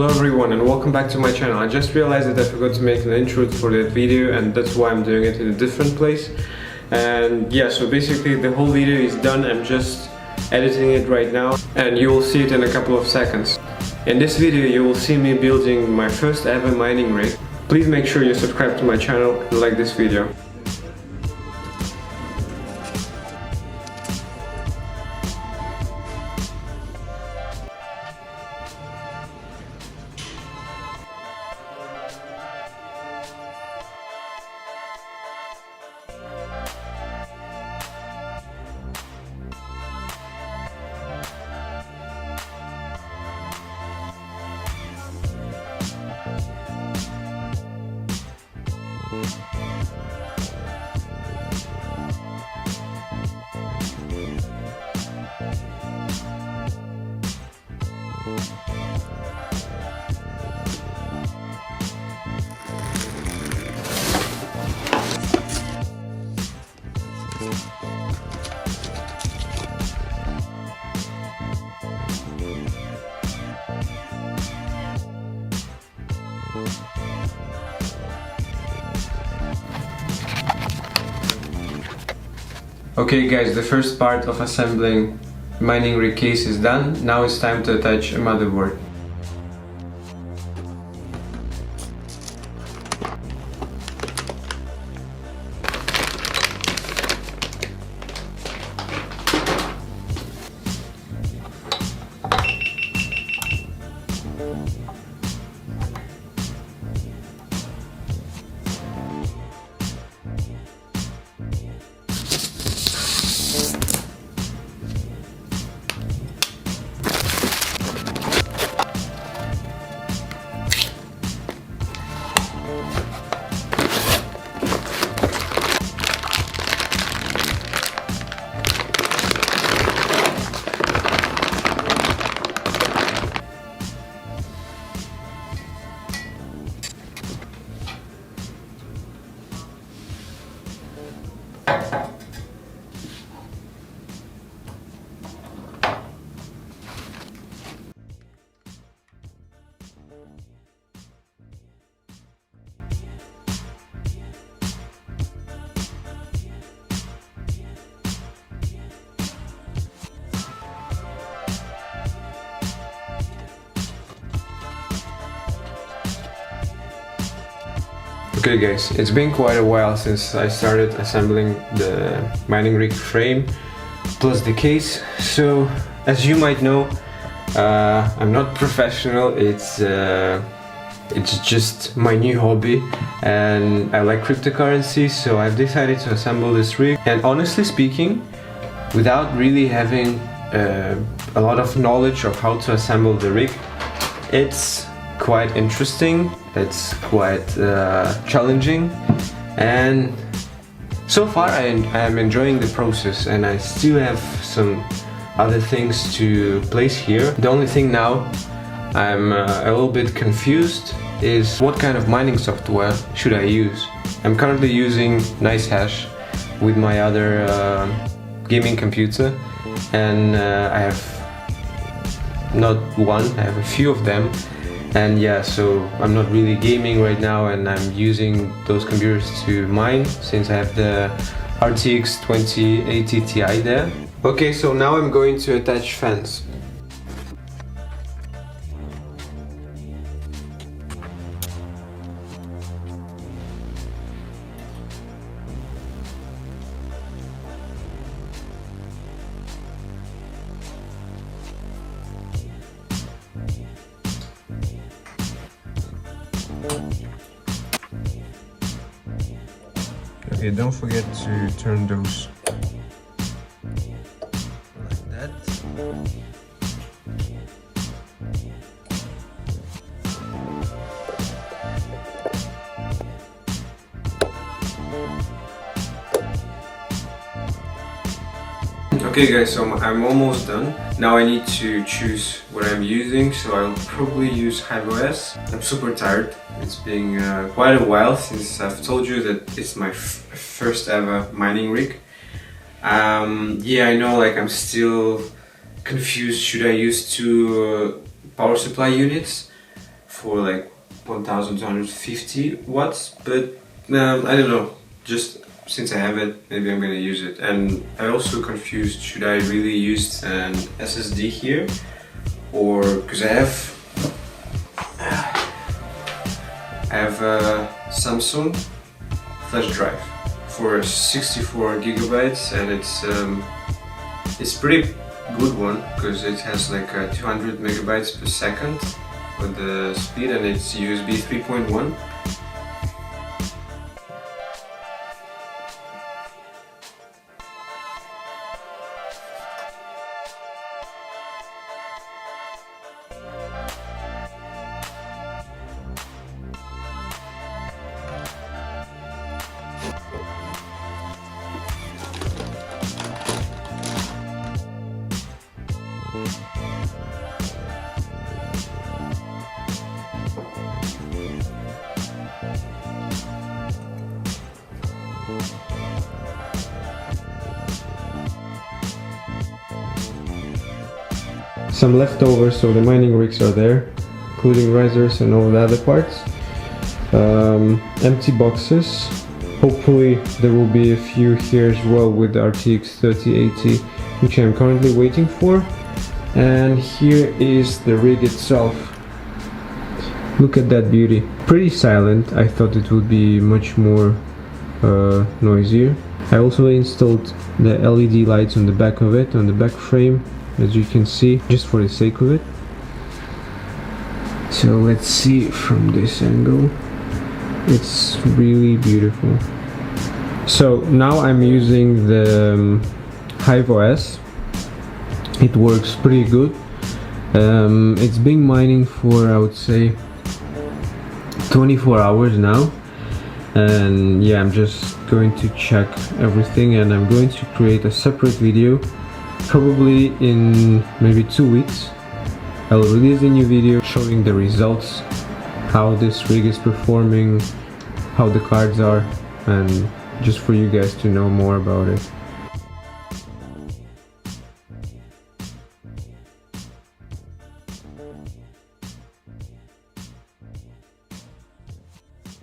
Hello everyone and welcome back to my channel. I just realized that I forgot to make an intro for that video, and that's why I'm doing it in a different place. And yeah, so basically the whole video is done. I'm just editing it right now and you will see it in a couple of seconds. In this video you will see me building my first ever mining rig. Please make sure you subscribe to my channel and like this video. Okay guys, the first part of assembling mining rig case is done. Now it's time to attach a motherboard. Okay guys, it's been quite a while since I started assembling the mining rig frame plus the case. So as you might know, I'm not professional. It's just my new hobby and I like cryptocurrency, so I've decided to assemble this rig. And honestly speaking, without really having a lot of knowledge of how to assemble the rig, it's quite interesting, it's quite challenging, and so far I am enjoying the process, and I still have some other things to place here. The only thing now I'm a little bit confused is what kind of mining software should I use. I'm currently using NiceHash with my other gaming computer, and I have not one, I have a few of them. And yeah, so I'm not really gaming right now, and I'm using those computers to mine since I have the RTX 2080 Ti there. Okay, so now I'm going to attach fans. Okay, don't forget to turn those like that. Okay guys, so I'm almost done. Now I need to choose what I'm using, so I'll probably use HiveOS. I'm super tired. It's been quite a while since I've told you that it's my first ever mining rig. Yeah, I know, like, I'm still confused. Should I use two power supply units? for like 1250 watts, but I don't know, just since I have it, maybe I'm gonna use it. And I also confused, should I really use an SSD here, or because I have a Samsung flash drive for 64 gigabytes, and it's pretty good one because it has like 200 megabytes per second with the speed, and it's USB 3.1. Some leftovers, so the mining rigs are there, including risers and all the other parts. Empty boxes. Hopefully there will be a few here as well with the RTX 3080, which I'm currently waiting for. And here is the rig itself. Look at that beauty. Pretty silent. I thought it would be much more noisier. I also installed the LED lights on the back of it, on the back frame, as you can see, just for the sake of it. So let's see from this angle. It's really beautiful. So now I'm using the HiveOS. It works pretty good. It's been mining for, I would say, 24 hours now, and yeah, I'm just going to check everything, and I'm going to create a separate video probably in maybe 2 weeks. I'll release a new video showing the results, how this rig is performing, how the cards are, and just for you guys to know more about it.